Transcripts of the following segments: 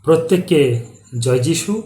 প্রত্যেককে জয় যিশু।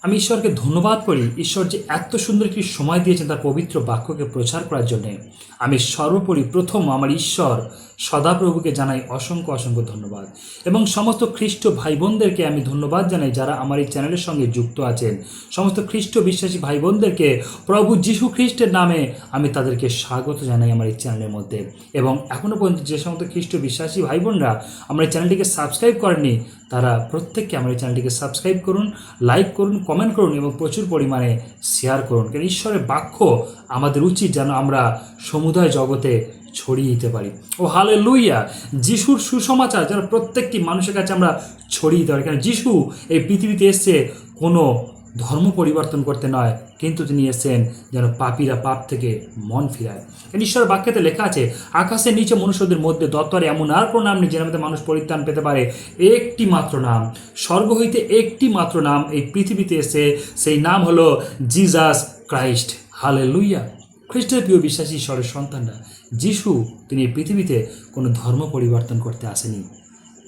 আমি ঈশ্বরকে ধন্যবাদ করি, ঈশ্বর যে এত সুন্দর একটি সময় দিয়েছেন তার পবিত্র বাক্যকে প্রচার করার জন্যে। আমি সর্বোপরি প্রথম আমার ঈশ্বর সদাপ্রভুকে জানাই অসংখ্য অসংখ্য ধন্যবাদ, এবং সমস্ত খ্রিস্ট ভাই বোনদেরকে আমি ধন্যবাদ জানাই যারা আমার এই চ্যানেলের সঙ্গে যুক্ত আছেন। সমস্ত খ্রিস্ট বিশ্বাসী ভাই বোনদেরকে প্রভু যীশু খ্রিস্টের নামে আমি তাদেরকে স্বাগত জানাই আমার এই চ্যানেলের মধ্যে। এবং এখনও পর্যন্ত যে সমস্ত খ্রিস্ট বিশ্বাসী ভাই বোনরা আমার এই চ্যানেলটিকে সাবস্ক্রাইব করেননি, তারা প্রত্যেককে আমার এই চ্যানেলটিকে সাবস্ক্রাইব করুন, লাইক করুন, কমেন্ট করুন এবং প্রচুর পরিমাণে শেয়ার করুন। কারণ ঈশ্বরের বাক্য আমাদের উচিত যেন আমরা সমুদায় জগতে ছড়িয়ে দিতে পারি। ও হালেলুইয়া! যিশুর সুসমাচার যেন প্রত্যেকটি মানুষের কাছে আমরা ছড়িয়ে দিতে পারি। কারণ যিশু এই পৃথিবীতে এসছে কোনো ধর্ম পরিবর্তন করতে নয়, কিন্তু তিনি এসেছেন যেন পাপীরা পাপ থেকে মন ফিরায়। কারণ ঈশ্বরের বাক্যতে লেখা আছে, আকাশের নিচে মনুষ্যদের মধ্যে দত্তরে এমন আর কোনো নাম নেই যেন মধ্যে মানুষ পরিত্রাণ পেতে পারে। একটি মাত্র নাম, স্বর্গ হইতে একটি মাত্র নাম এই পৃথিবীতে এসে, সেই নাম হলো জিসাস ক্রাইস্ট। হালেলুইয়া! খ্রিস্টের প্রিয় বিশ্বাসী ঈশ্বরের সন্তানরা, যিশু তিনি এই পৃথিবীতে কোনো ধর্ম পরিবর্তন করতে আসেনি।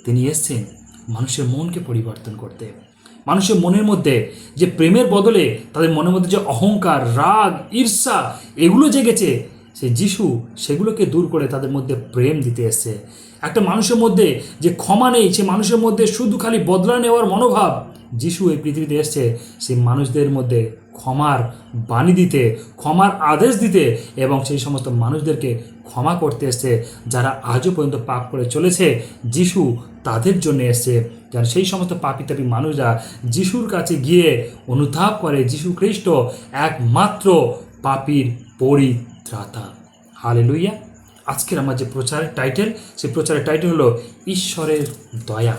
তিনি এসছেন মানুষের মনকে পরিবর্তন করতে। মানুষের মনের মধ্যে যে প্রেমের বদলে তাদের মনের মধ্যে যে অহংকার, রাগ, ঈর্ষা এগুলো জেগেছে, সে যিশু সেগুলোকে দূর করে তাদের মধ্যে প্রেম দিতে এসছে। একটা মানুষের মধ্যে যে ক্ষমা নেই, সে মানুষের মধ্যে শুধু খালি বদলা নেওয়ার মনোভাব, যিশু এই পৃথিবীতে এসছে সেই মানুষদের মধ্যে ক্ষমার বাণী দিতে, ক্ষমার আদেশ দিতে এবং সেই সমস্ত মানুষদেরকে ক্ষমা করতে এসছে যারা আজও পর্যন্ত পাপ করে চলেছে। যিশু তাদের জন্য এসছে যেন সেই সমস্ত পাপী তাপী মানুষরা যিশুর কাছে গিয়ে অনুতাপ করে, যিশু খ্রিস্ট একমাত্র পাপীর পরিত্রাতা। হালেলুইয়া! আজকের আমার যে প্রচারের টাইটেল, সেই প্রচারের টাইটেল হলো ঈশ্বরের দয়া।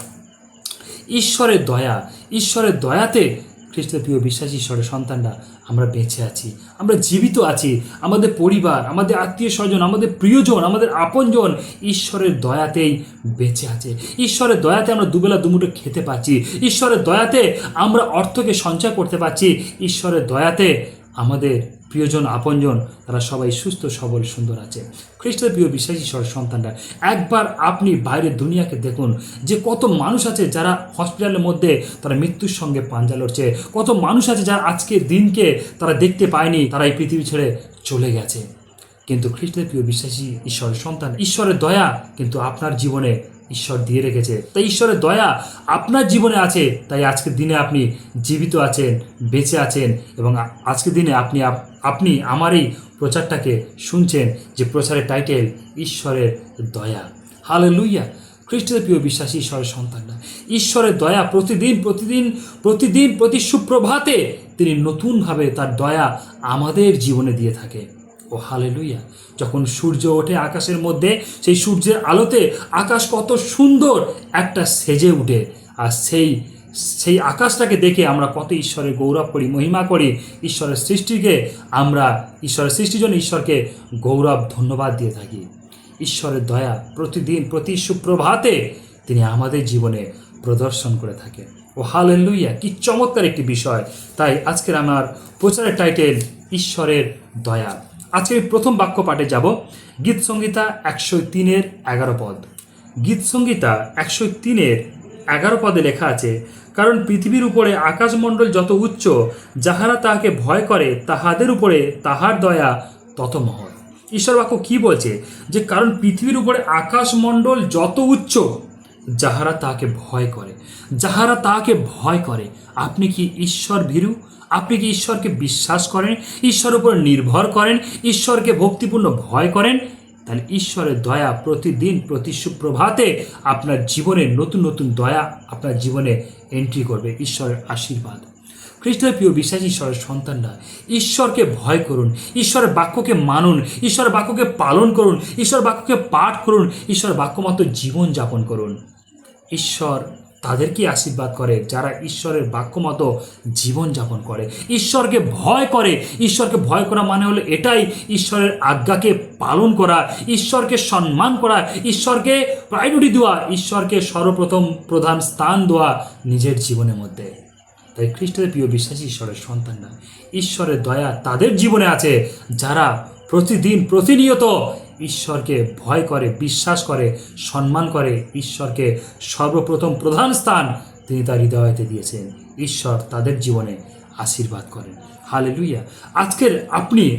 ঈশ্বরের দয়া, ঈশ্বরের দয়াতে খ্রিস্টের প্রিয় বিশ্বাসী ঈশ্বরের সন্তানরা আমরা বেঁচে আছি, আমরা জীবিত আছি। আমাদের পরিবার, আমাদের আত্মীয় স্বজন, আমাদের প্রিয়জন, আমাদের আপনজন ঈশ্বরের দয়াতেই বেঁচে আছে। ঈশ্বরের দয়াতে আমরা দুবেলা দুমুঠো খেতে পাচ্ছি। ঈশ্বরের দয়াতে আমরা অর্থকে সঞ্চয় করতে পারছি। ঈশ্বরের দয়াতে আমাদের প্রিয়জন, আপনজন তারা সবাই সুস্থ সবল সুন্দর আছে। খ্রিস্টের প্রিয় বিশ্বাসী ঈশ্বরের সন্তানরা, একবার আপনি বাইরের দুনিয়াকে দেখুন যে কত মানুষ আছে যারা হসপিটালের মধ্যে তারা মৃত্যুর সঙ্গে পাঞ্জা লড়ছে। কত মানুষ আছে যারা আজকের দিনকে তারা দেখতে পায়নি, তারা এই পৃথিবী ছেড়ে চলে গেছে। কিন্তু খ্রিস্টের প্রিয় বিশ্বাসী ঈশ্বরের সন্তান, ঈশ্বরের দয়া কিন্তু আপনার জীবনে ঈশ্বর দিয়ে রেখেছে। তাই ঈশ্বরের দয়া আপনার জীবনে আছে, তাই আজকের দিনে আপনি জীবিত আছেন, বেঁচে আছেন এবং আজকের দিনে আপনি আমার এই প্রচারটাকে শুনছেন, যে প্রচারের টাইটেল ঈশ্বরের দয়া। হালেলুইয়া! খ্রিস্টের প্রিয় বিশ্বাসী ঈশ্বরের সন্তানরা, ঈশ্বরের দয়া প্রতি সুপ্রভাতে তিনি নতুনভাবে তার দয়া আমাদের জীবনে দিয়ে থাকে। ও হালেলুইয়া! যখন সূর্য ওঠে আকাশের মধ্যে, সেই সূর্যের আলোতে আকাশ কত সুন্দর একটা সেজে উঠে, আর সেই আকাশটাকে দেখে আমরা কত ঈশ্বরের গৌরব করি, মহিমা করি। ঈশ্বরের সৃষ্টির জন্য ঈশ্বরকে গৌরব ধন্যবাদ দিয়ে থাকি। ঈশ্বরের দয়া প্রতি সুপ্রভাতে তিনি আমাদের জীবনে প্রদর্শন করে থাকে। ও হালেলুইয়া! কি চমৎকার একটি বিষয়। তাই আজকের আমার প্রচারের টাইটেল ঈশ্বরের দয়া। আজকে প্রথম বাক্য পাঠে যাব, গীত সংহিতা 103:11 পদ। গীত সংহিতা 103:11 পদে লেখা আছে, কারণ পৃথিবীর উপরে আকাশমণ্ডল যত উচ্চ, যাহারা তাহাকে ভয় করে তাহাদের উপরে তাহার দয়া তত মহৎ। ঈশ্বর বাক্য কি বলছে? যে কারণ পৃথিবীর উপরে আকাশমণ্ডল যত উচ্চ, যাহারা তাহাকে ভয় করে, যাহারা তাহাকে ভয় করে। আপনি কি ঈশ্বর ভীরু? আপনি কি ঈশ্বরকে বিশ্বাস করেন? ঈশ্বরের উপর নির্ভর করেন? ঈশ্বরকে ভক্তিপূর্ণ ভয় করেন? তাহলে ঈশ্বরের দয়া প্রতি সুপ্রভাতে আপনার জীবনে নতুন নতুন দয়া আপনার জীবনে এন্ট্রি করবে। ঈশ্বরের আশীর্বাদ। খ্রিস্টের প্রিয় বিশ্বাসী ঈশ্বরের সন্তানরা, ঈশ্বরকে ভয় করুন, ঈশ্বরের বাক্যকে মানুন, ঈশ্বরের বাক্যকে পালন করুন, ঈশ্বরের বাক্যকে পাঠ করুন, ঈশ্বরের বাক্য মতো জীবন যাপন করুন। ঈশ্বর তাদেরকে আশীর্বাদ করে যারা ঈশ্বরের বাক্য মতো জীবন যাপন করে, ঈশ্বরকে ভয় করে। ঈশ্বরকে ভয় করা মানে হলো এটাই, ঈশ্বরের আজ্ঞাকে পালন করা, ঈশ্বরকে সম্মান করা, ঈশ্বরকে প্রায়োরিটি দেওয়া, ঈশ্বরকে সর্বপ্রথম প্রধান স্থান দেওয়া নিজের জীবনের মধ্যে। তাই খ্রিস্টের প্রিয় বিশ্বাসী ঈশ্বরের সন্তানরা, ঈশ্বরের দয়া তাদের জীবনে আছে যারা প্রতিনিয়ত ঈশ্বরকে ভয় করে, বিশ্বাস করে, সম্মান করে, ঈশ্বরকে সর্বপ্রথম প্রধান স্থান তিনি তার হৃদয়তে দিয়েছেন। ঈশ্বর তাদের জীবনে আশীর্বাদ করেন। হালেলুয়া। আজকের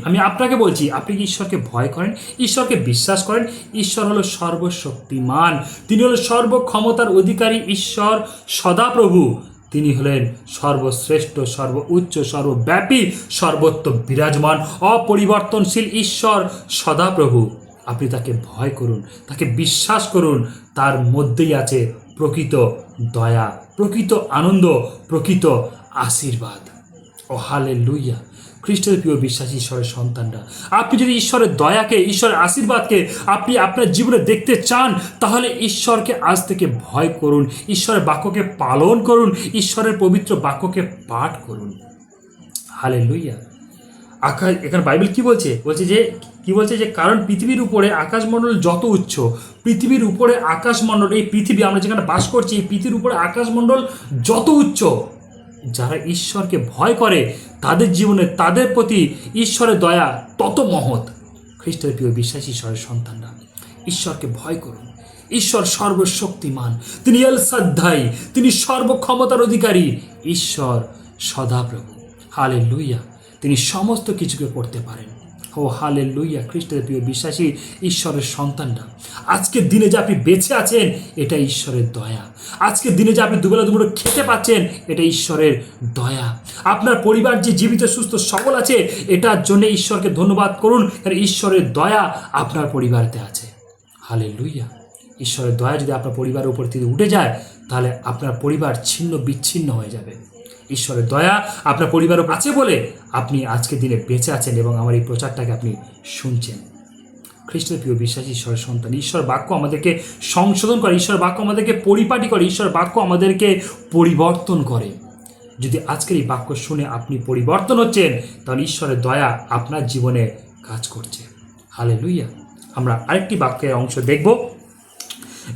আমি আপনাকে বলছি, আপনি কি ঈশ্বরকে ভয় করেন? ঈশ্বরকে বিশ্বাস করেন? ঈশ্বর হলো সর্বশক্তিমান, তিনি হলো সর্বক্ষমতার অধিকারী ঈশ্বর সদাপ্রভু। তিনি হলেন সর্বশ্রেষ্ঠ, সর্বোচ্চ, সর্বব্যাপী, সর্বত্র বিরাজমান, অপরিবর্তনশীল ঈশ্বর সদাপ্রভু। আপনি তাকে ভয় করুন, তাকে বিশ্বাস করুন। তার মধ্যেই আছে প্রকৃত দয়া, প্রকৃত আনন্দ, প্রকৃত আশীর্বাদ। ও হালেলুয়া। খ্রিস্টের প্রিয় বিশ্বাসী ঈশ্বরের সন্তানরা, আপনি যদি ঈশ্বরের দয়াকে, ঈশ্বরের আশীর্বাদকে আপনি আপনার জীবনে দেখতে চান, তাহলে ঈশ্বরকে আজ থেকে ভয় করুন, ঈশ্বরের বাক্যকে পালন করুন, ঈশ্বরের পবিত্র বাক্যকে পাঠ করুন। হালেলুয়া। এখানে বাইবেল কি বলছে? বলছে যে কারণ পৃথিবীর উপরে আকাশমণ্ডল যত উচ্চ, পৃথিবীর উপরে আকাশমণ্ডল, এই পৃথিবী আমরা যেখানে বাস করছি, এই পৃথিবীর উপরে আকাশমণ্ডল যত উচ্চ, যারা ঈশ্বরকে ভয় করে তাদের জীবনে, তাদের প্রতি ঈশ্বরের দয়া তত মহৎ। খ্রিস্টের প্রিয় বিশ্বাসী ঈশ্বরের সন্তানরা, ঈশ্বরকে ভয় করুন। ঈশ্বর সর্বশক্তিমান, তিনি এল সাধ্যাই, তিনি সর্বক্ষমতার অধিকারী ঈশ্বর সদাপ্রভু। হালেলুয়া। তিনি সমস্ত কিছুকে করতে পারেন। ও হালেলুয়া। খ্রিস্টের প্রিয় বিশ্বাসী ঈশ্বরের সন্তানরা, আজকের দিনে যে আপনি বেঁচে আছেন, এটা ঈশ্বরের দয়া। আজকের দিনে যে আপনি দুবেলা দুপুরে খেতে পাচ্ছেন, এটা ঈশ্বরের দয়া। আপনার পরিবার যে জীবিত, সুস্থ, সবল আছে, এটার জন্য ঈশ্বরকে ধন্যবাদ করুন, কারণ ঈশ্বরের দয়া আপনার পরিবারেতে আছে। হালেলুয়া। ঈশ্বরের দয়া যদি আপনার পরিবারের উপর থেকে উঠে যায়, তাহলে আপনার পরিবার ছিন্ন বিচ্ছিন্ন হয়ে যাবে। ঈশ্বরের দয়া আপনার পরিবারও আছে বলে আপনি আজকের দিনে বেঁচে আছেন এবং আমার এই প্রচারটাকে আপনি শুনছেন। খ্রিস্টের প্রিয় বিশ্বাসী ঈশ্বরের সন্তান, ঈশ্বর বাক্য আমাদেরকে সংশোধন করে, ঈশ্বর বাক্য আমাদেরকে পরিপাটি করে, ঈশ্বর বাক্য আমাদেরকে পরিবর্তন করে। যদি আজকের এই বাক্য শুনে আপনি পরিবর্তন হচ্ছেন, তাহলে ঈশ্বরের দয়া আপনার জীবনে কাজ করছে। হালেলুয়া। আমরা আরেকটি বাক্যের অংশ দেখব,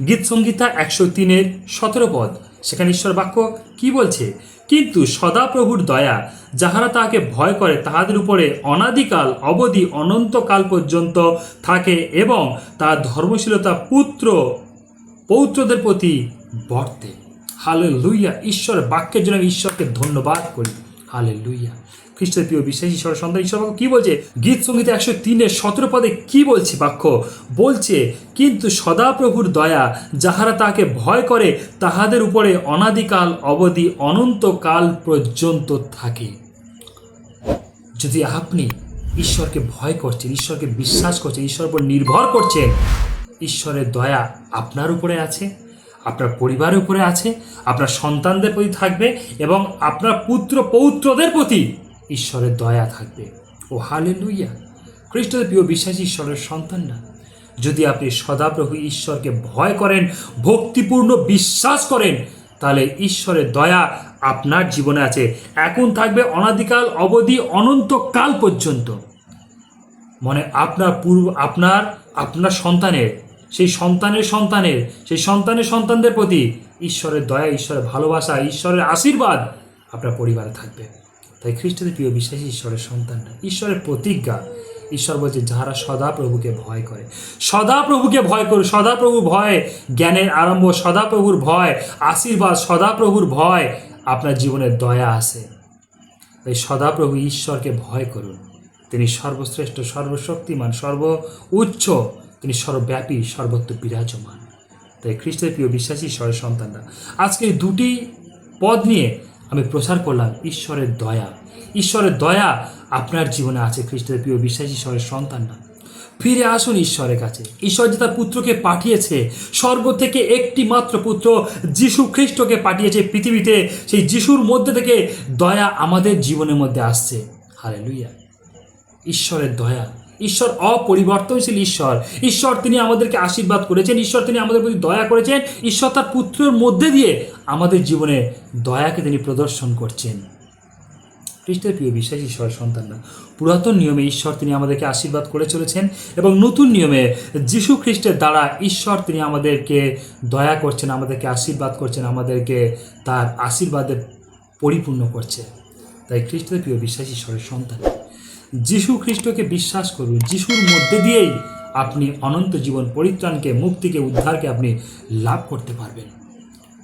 গীত সংহিতা 103:17 পদ। সেখানে ঈশ্বর বাক্য কি বলছে? কিন্তু সদাপ্রভুর দয়া যাহারা তাহাকে ভয় করে তাহাদের উপরে অনাদিকাল অবধি অনন্তকাল পর্যন্ত থাকে, এবং তার ধর্মশীলতা পৌত্রদের প্রতি বর্তে। হালেলুয়া। ঈশ্বরের বাক্যের জন্য আমি ঈশ্বরকে ধন্যবাদ করি। হালেলুয়া। খ্রিস্টের প্রিয় বিশ্বাসী ঈশ্বরের সন্তান, ঈশ্বর বাক্য কি বলছে? গীত সংহিতা 103:17 পদে কি বলছে বাক্য? বলছে, কিন্তু সদাপ্রভুর দয়া যাহারা তাকে ভয় করে তাহাদের উপরে অনাদিকাল অবধি অনন্তকাল পর্যন্ত থাকে। যদি আপনি ঈশ্বরকে ভয় করছেন, ঈশ্বরকে বিশ্বাস করছেন, ঈশ্বরের উপর নির্ভর করছেন, ঈশ্বরের দয়া আপনার উপরে আছে, আপনার পরিবারের উপরে আছে, আপনার সন্তানদের প্রতি থাকবে, এবং আপনার পৌত্রদের প্রতি ঈশ্বরের দয়া থাকবে। ও হালেলুয়া। খ্রিস্টের প্রিয় বিশ্বাসী ঈশ্বরের সন্তানরা, যদি আপনি সদাপ্রভু ঈশ্বরকে ভয় করেন, ভক্তিপূর্ণ বিশ্বাস করেন, তাহলে ঈশ্বরের দয়া আপনার জীবনে আছে, এখন থাকবে অনাদিকাল অবধি অনন্তকাল পর্যন্ত। মানে আপনার সন্তানের, সেই সন্তানের সন্তানদের প্রতি ঈশ্বরের দয়া, ঈশ্বরের ভালোবাসা, ঈশ্বরের আশীর্বাদ আপনার পরিবারে থাকবে। তাই খ্রিস্টের প্রিয় বিশ্বাসী ঈশ্বরের সন্তানরা, ঈশ্বরের প্রতিজ্ঞা, ঈশ্বর বলছে যাহারা সদাপ্রভুকে ভয় করে, সদাপ্রভুকে ভয় করুন। সদাপ্রভুর ভয় জ্ঞানের আরম্ভ, সদাপ্রভুর ভয় আশীর্বাদ, সদাপ্রভুর ভয় আপনার জীবনে দয়া আসে। তাই সদাপ্রভু ঈশ্বরকে ভয় করুন। তিনি সর্বশ্রেষ্ঠ, সর্বশক্তিমান, সর্বোচ্চ, তিনি সর্বব্যাপী, সর্বত্র বিরাজমান। তাই খ্রিস্টের প্রিয় বিশ্বাসী ঈশ্বরের সন্তানরা, আজকে এই দুটি পদ নিয়ে আমি প্রচার করলাম ঈশ্বরের দয়া। ঈশ্বরের দয়া আপনার জীবনে আছে। খ্রিস্টের প্রিয় বিশ্বাসী ঈশ্বরের সন্তানরা, ফিরে আসুন ঈশ্বরের কাছে। ঈশ্বর যে তার পুত্রকে পাঠিয়েছে, স্বর্গ থেকে একটি মাত্র পুত্র যিশু খ্রিস্টকে পাঠিয়েছে পৃথিবীতে, সেই যিশুর মধ্যে থেকে দয়া আমাদের জীবনের মধ্যে আসছে। হালেলুয়া। ঈশ্বরের দয়া, ঈশ্বর অপরিবর্তনশীল ঈশ্বর। ঈশ্বর তিনি আমাদেরকে আশীর্বাদ করেছেন, ঈশ্বর তিনি আমাদের প্রতি দয়া করেছেন, ঈশ্বর তার পুত্রের মধ্যে দিয়ে আমাদের জীবনে দয়াকে তিনি প্রদর্শন করছেন। খ্রিস্টের প্রিয় বিশ্বাসী ঈশ্বরের সন্তানরা, পুরাতন নিয়মে ঈশ্বর তিনি আমাদেরকে আশীর্বাদ করে চলেছেন, এবং নতুন নিয়মে যিশু খ্রিস্টের দ্বারা ঈশ্বর তিনি আমাদেরকে দয়া করছেন, আমাদেরকে আশীর্বাদ করছেন, আমাদেরকে তার আশীর্বাদে পরিপূর্ণ করছে। তাই খ্রিস্টের প্রিয় বিশ্বাসী ঈশ্বরের সন্তান, যিশু খ্রিস্টকে বিশ্বাস করুন। যিশুর মধ্যে দিয়েই আপনি অনন্ত জীবন, পরিত্রাণকে, মুক্তিকে, উদ্ধারকে আপনি লাভ করতে পারবেন।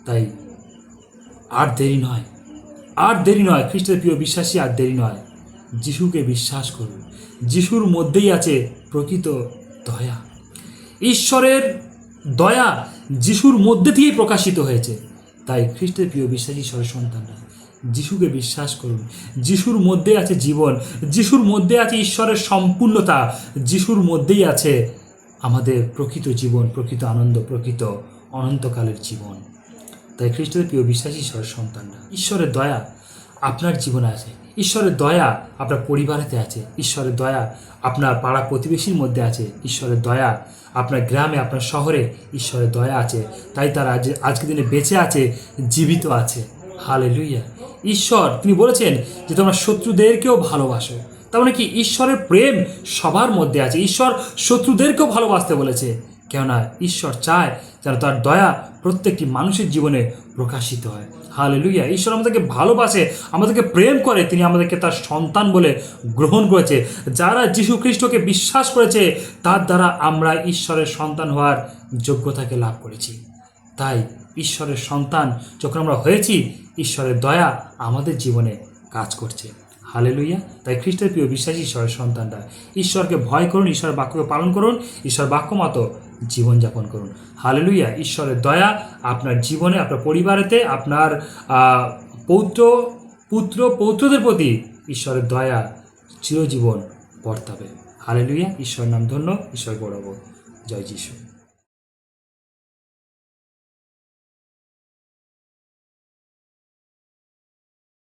তাই আর দেরি নয়, আর দেরি নয় খ্রিস্টের প্রিয় বিশ্বাসী, আর দেরি নয়। যিশুকে বিশ্বাস করুন। যিশুর মধ্যেই আছে প্রকৃত দয়া। ঈশ্বরের দয়া যিশুর মধ্যে দিয়েই প্রকাশিত হয়েছে। তাই খ্রিস্টের প্রিয় বিশ্বাসী ঈশ্বরের সন্তানরা যিশুকে বিশ্বাস করুন। যিশুর মধ্যে আছে জীবন, যিশুর মধ্যে আছে ঈশ্বরের সম্পূর্ণতা, যিশুর মধ্যেই আছে আমাদের প্রকৃত জীবন, প্রকৃত আনন্দ, প্রকৃত অনন্তকালের জীবন। তাই খ্রিস্টের প্রিয় বিশ্বাসী ঈশ্বরের সন্তানরা, ঈশ্বরের দয়া আপনার জীবনে আছে, ঈশ্বরের দয়া আপনার পরিবারেতে আছে, ঈশ্বরের দয়া আপনার পাড়া প্রতিবেশীর মধ্যে আছে, ঈশ্বরের দয়া আপনার গ্রামে, আপনার শহরে ঈশ্বরের দয়া আছে। তাই তারা আজকের দিনে বেঁচে আছে, জীবিত আছে। হালেলুয়া। ঈশ্বর তিনি বলেছেন যে তোমরা শত্রুদেরকেও ভালোবাসো। তার মানে কি ঈশ্বরের প্রেম সবার মধ্যে আছে। ঈশ্বর শত্রুদেরকেও ভালোবাসতে বলেছে, কেননা ঈশ্বর চায় যেন তার দয়া প্রত্যেকটি মানুষের জীবনে প্রকাশিত হয়। হালেলুয়া। ঈশ্বর আমাদেরকে ভালোবাসে, আমাদেরকে প্রেম করে, তিনি আমাদেরকে তার সন্তান বলে গ্রহণ করেছে। যারা যীশু খ্রিস্টকে বিশ্বাস করেছে তার দ্বারা আমরা ঈশ্বরের সন্তান হওয়ার যোগ্যতাকে লাভ করেছি। তাই ঈশ্বরের সন্তান যখন আমরা হয়েছি, ঈশ্বরের দয়া আমাদের জীবনে কাজ করছে। হালেলুইয়া। তাই খ্রিস্টের প্রিয় বিশ্বাসী ঈশ্বরের সন্তানরা ঈশ্বরকে ভয় করুন, ঈশ্বরের বাক্যকে পালন করুন, ঈশ্বর বাক্য মতো জীবনযাপন করুন। হালেলুইয়া। ঈশ্বরের দয়া আপনার জীবনে, আপনার পরিবারেতে, আপনার পৌত্রদের প্রতি ঈশ্বরের দয়া চিরজীবন বর্তাবে। হালেলুইয়া। ঈশ্বরের নাম ধন্য, ঈশ্বর গৌরব। জয় যিশু।